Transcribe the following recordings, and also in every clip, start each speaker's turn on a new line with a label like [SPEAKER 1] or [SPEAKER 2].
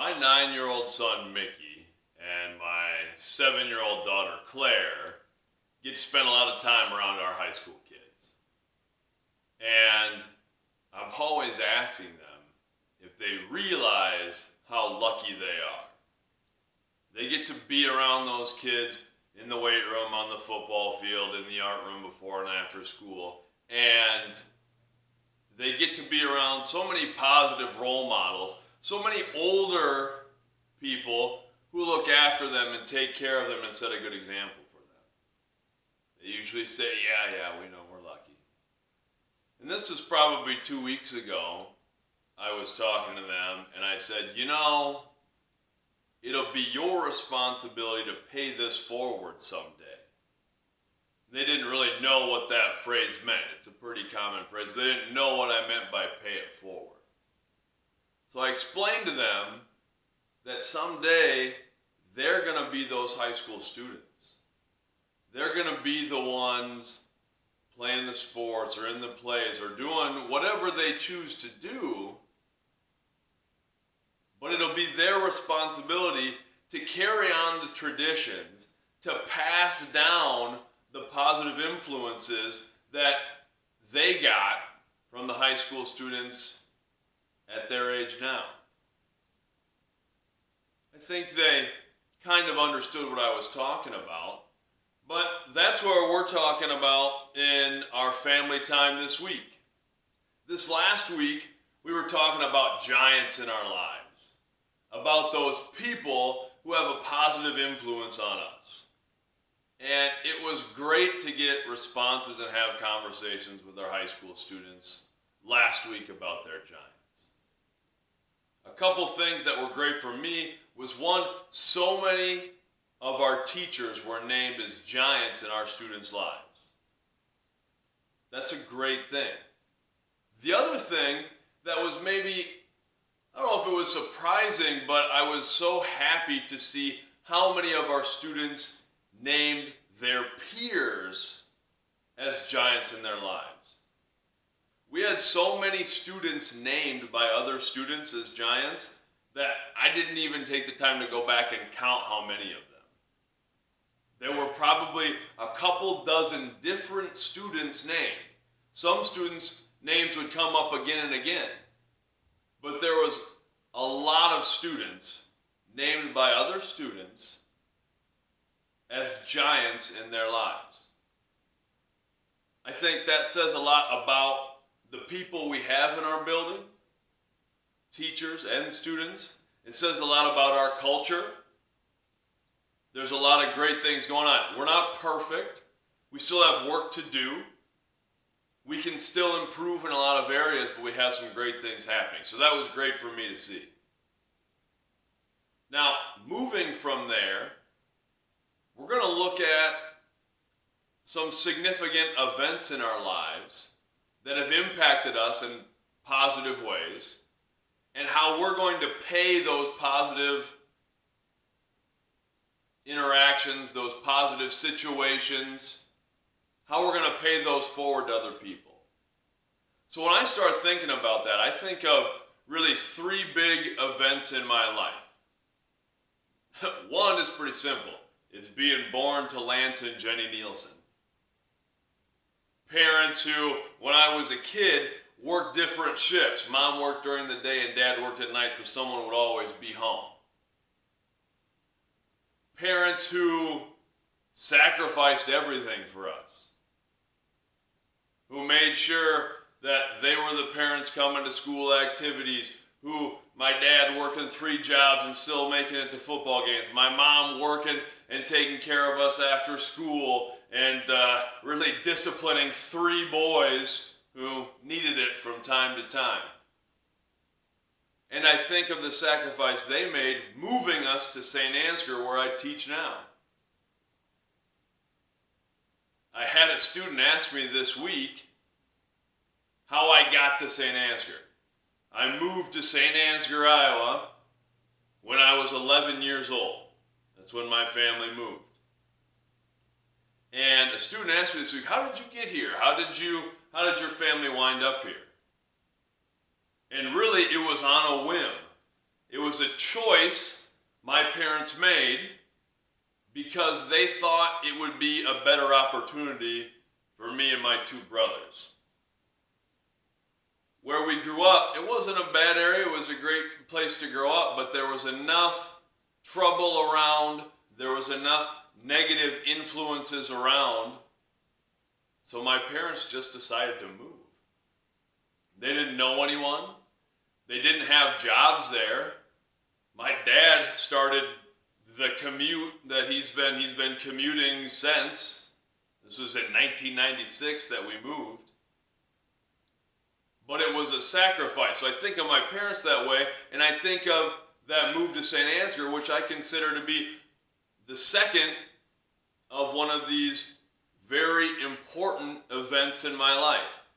[SPEAKER 1] My 9-year-old son Mickey and my 7-year-old daughter Claire get to spend a lot of time around our high school kids. And I'm always asking them if they realize how lucky they are. They get to be around those kids in the weight room, on the football field, in the art room before and after school. And they get to be around so many positive role models, so many older people who look after them and take care of them and set a good example for them. They usually say, yeah, we know we're lucky. And this is probably 2 weeks ago. I was talking to them and I said, it'll be your responsibility to pay this forward someday. They didn't really know what that phrase meant. It's a pretty common phrase. They didn't know what I meant by pay it forward. So I explained to them that someday they're going to be those high school students. They're going to be the ones playing the sports or in the plays or doing whatever they choose to do. But it'll be their responsibility to carry on the traditions, to pass down the positive influences that they got from the high school students at their age now. I think they kind of understood what I was talking about, but that's what we're talking about in our family time this week. This last week, we were talking about giants in our lives, about those people who have a positive influence on us. And it was great to get responses and have conversations with our high school students last week about their giants. A couple things that were great for me was one, so many of our teachers were named as giants in our students' lives. That's a great thing. The other thing that was maybe, I don't know if it was surprising, but I was so happy to see how many of our students named their peers as giants in their lives. We had so many students named by other students as giants that I didn't even take the time to go back and count how many of them. There were probably a couple dozen different students named. Some students' names would come up again and again, but there was a lot of students named by other students as giants in their lives. I think that says a lot about the people we have in our building, teachers and students. It says a lot about our culture. There's a lot of great things going on. We're not perfect. We still have work to do. We can still improve in a lot of areas, but we have some great things happening. So that was great for me to see. Now, moving from there, we're going to look at some significant events in our lives that have impacted us in positive ways, and how we're going to pay those positive interactions, those positive situations, how we're going to pay those forward to other people. So when I start thinking about that, I think of really 3 big events in my life. One is pretty simple. It's being born to Lance and Jenny Nielsen. Parents who, when I was a kid, worked different shifts. Mom worked during the day and Dad worked at night, so someone would always be home. Parents who sacrificed everything for us. Who made sure that they were the parents coming to school activities. Who, my dad working 3 jobs and still making it to football games. My mom working and taking care of us after school and really disciplining 3 boys who needed it from time to time. And I think of the sacrifice they made moving us to St. Ansgar, where I teach now. I had a student ask me this week how I got to St. Ansgar. I moved to St. Ansgar, Iowa when I was 11 years old. That's when my family moved. And a student asked me this week, how did you get here? How did your family wind up here? And really, it was on a whim. It was a choice my parents made because they thought it would be a better opportunity for me and my two brothers. Where we grew up, it wasn't a bad area. It was a great place to grow up, but there was enough trouble around. There was enough negative influences around. So my parents just decided to move. They didn't know anyone. They didn't have jobs there. My dad started the commute that he's been commuting since. This was in 1996 that we moved. But it was a sacrifice. So I think of my parents that way, and I think of that move to St. Ansgar, which I consider to be the second of one of these very important events in my life.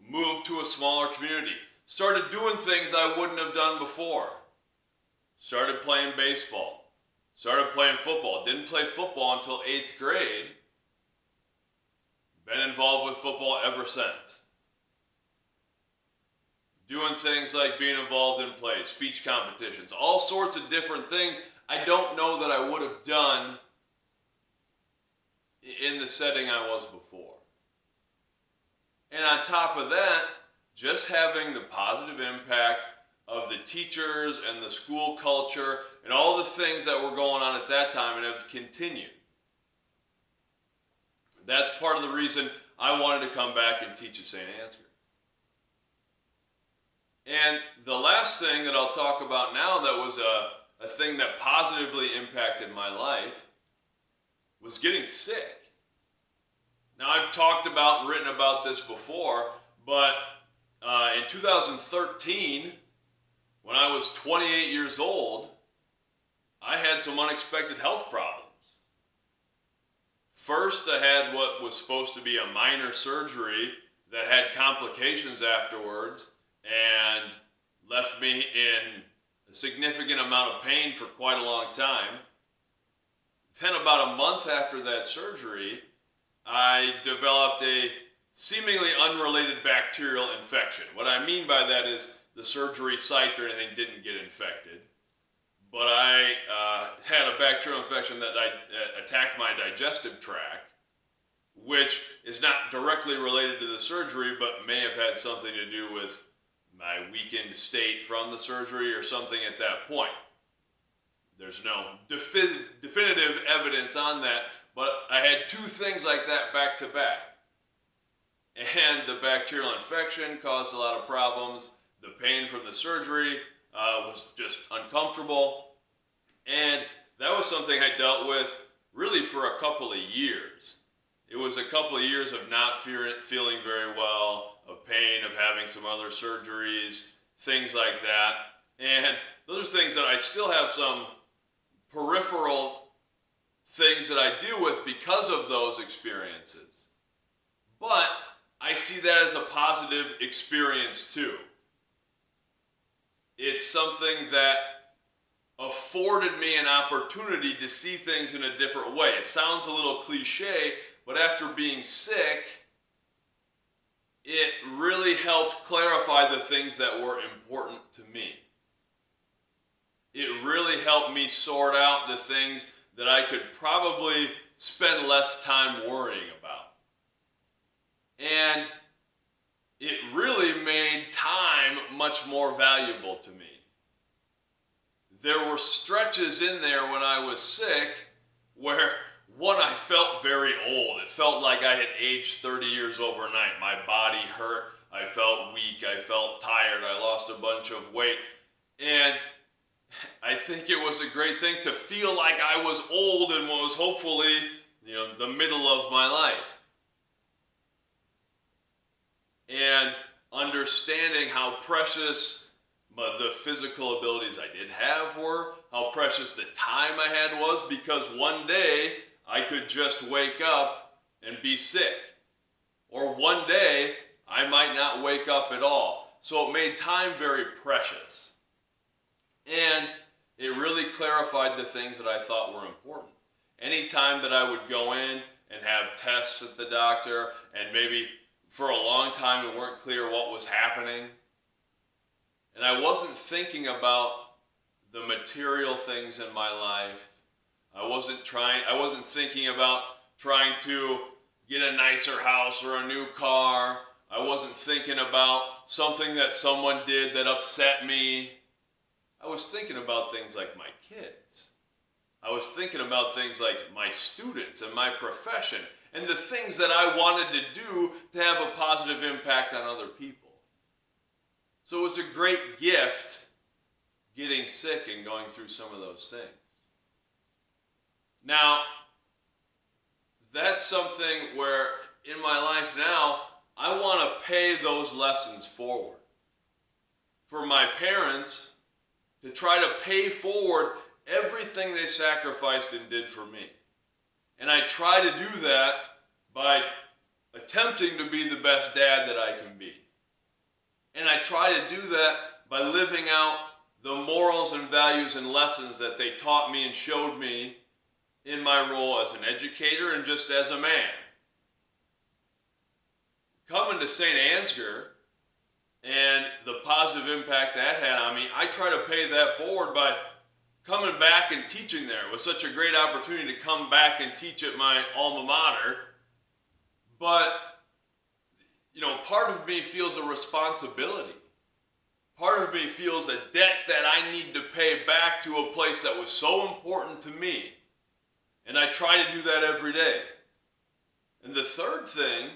[SPEAKER 1] Moved to a smaller community. Started doing things I wouldn't have done before. Started playing baseball. Started playing football. Didn't play football until 8th grade. Been involved with football ever since. Doing things like being involved in plays, speech competitions, all sorts of different things I don't know that I would have done in the setting I was before. And on top of that, just having the positive impact of the teachers and the school culture and all the things that were going on at that time and have continued. That's part of the reason I wanted to come back and teach at St. Ansgar. And the last thing that I'll talk about now that was a thing that positively impacted my life was getting sick. Now, I've talked about and written about this before, but in 2013, when I was 28 years old, I had some unexpected health problems. First, I had what was supposed to be a minor surgery that had complications afterwards and left me in a significant amount of pain for quite a long time. Then about a month after that surgery, I developed a seemingly unrelated bacterial infection. What I mean by that is the surgery site or anything didn't get infected, but I had a bacterial infection that attacked my digestive tract, which is not directly related to the surgery, but may have had something to do with my weakened state from the surgery or something at that point. There's no definitive evidence on that, but I had two things like that back to back. And the bacterial infection caused a lot of problems. The pain from the surgery was just uncomfortable. And that was something I dealt with really for a couple of years. It was a couple of years of not feeling very well, of pain, of having some other surgeries, things like that. And those are things that I still have some peripheral things that I deal with because of those experiences. But I see that as a positive experience too. It's something that afforded me an opportunity to see things in a different way. It sounds a little cliche, but after being sick, it really helped clarify the things that were important to me. It really helped me sort out the things that I could probably spend less time worrying about. And it really made time much more valuable to me. There were stretches in there when I was sick where, one, I felt very old. It felt like I had aged 30 years overnight. My body hurt. I felt weak. I felt tired. I lost a bunch of weight. And I think it was a great thing to feel like I was old and was hopefully, the middle of my life. And understanding how precious the physical abilities I did have were, how precious the time I had was, because one day I could just wake up and be sick. Or one day I might not wake up at all. So it made time very precious. And it really clarified the things that I thought were important. Anytime that I would go in and have tests at the doctor, and maybe for a long time it weren't clear what was happening, And I wasn't thinking about the material things in my life. I wasn't thinking about trying to get a nicer house or a new car. I wasn't thinking about something that someone did that upset me. I was thinking about things like my kids. I was thinking about things like my students and my profession and the things that I wanted to do to have a positive impact on other people. So it was a great gift getting sick and going through some of those things. Now, that's something where in my life now, I want to pay those lessons forward. For my parents to try to pay forward everything they sacrificed and did for me. And I try to do that by attempting to be the best dad that I can be. And I try to do that by living out the morals and values and lessons that they taught me and showed me in my role as an educator and just as a man. Coming to St. Ansgar and the positive impact that had on me, I try to pay that forward by coming back and teaching there. It was such a great opportunity to come back and teach at my alma mater. But, part of me feels a responsibility. Part of me feels a debt that I need to pay back to a place that was so important to me. And I try to do that every day. And the third thing,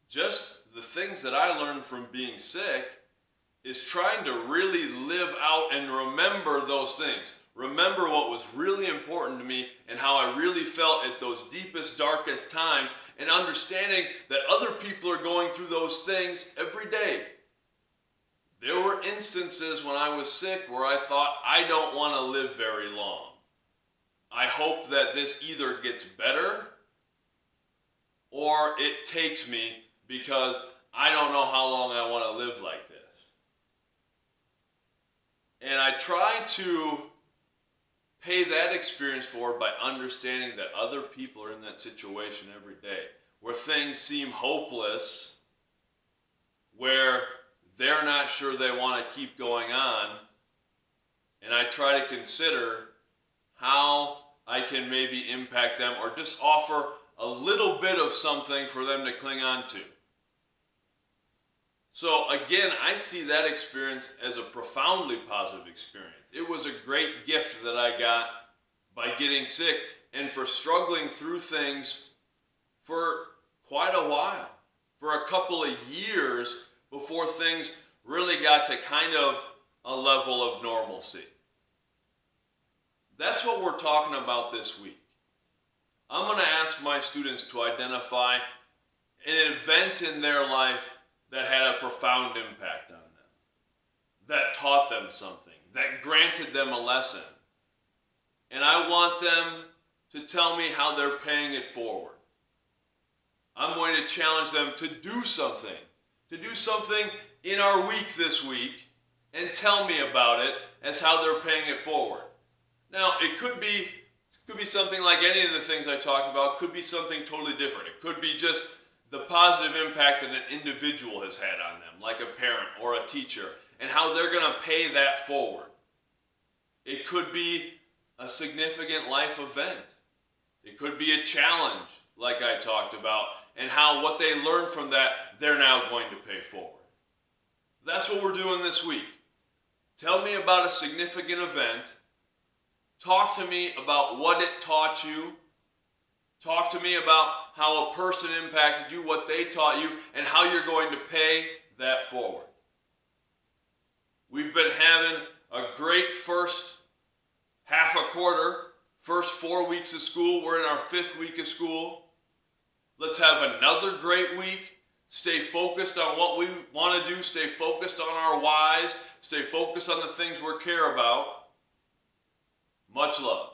[SPEAKER 1] just the things that I learned from being sick, is trying to really live out and remember those things. Remember what was really important to me and how I really felt at those deepest, darkest times, and understanding that other people are going through those things every day. There were instances when I was sick where I thought, I don't want to live very long. I hope that this either gets better or it takes me, because I don't know how long I want to live like this. And I try to pay that experience forward by understanding that other people are in that situation every day, where things seem hopeless, where they're not sure they want to keep going on, and I try to consider how I can maybe impact them or just offer a little bit of something for them to cling on to. So again, I see that experience as a profoundly positive experience. It was a great gift that I got by getting sick and for struggling through things for quite a while, for a couple of years before things really got to kind of a level of normalcy. That's what we're talking about this week. I'm going to ask my students to identify an event in their life that had a profound impact on them, that taught them something, that granted them a lesson. And I want them to tell me how they're paying it forward. I'm going to challenge them to do something in our week this week and tell me about it as how they're paying it forward. Now, it could be something like any of the things I talked about. It could be something totally different. It could be just the positive impact that an individual has had on them, like a parent or a teacher, and how they're going to pay that forward. It could be a significant life event. It could be a challenge, like I talked about, and how what they learned from that, they're now going to pay forward. That's what we're doing this week. Tell me about a significant event. Talk to me about what it taught you. Talk to me about how a person impacted you, what they taught you, and how you're going to pay that forward. We've been having a great first half a quarter, first 4 weeks of school. We're in our 5th week of school. Let's have another great week. Stay focused on what we want to do. Stay focused on our whys. Stay focused on the things we care about. Much love.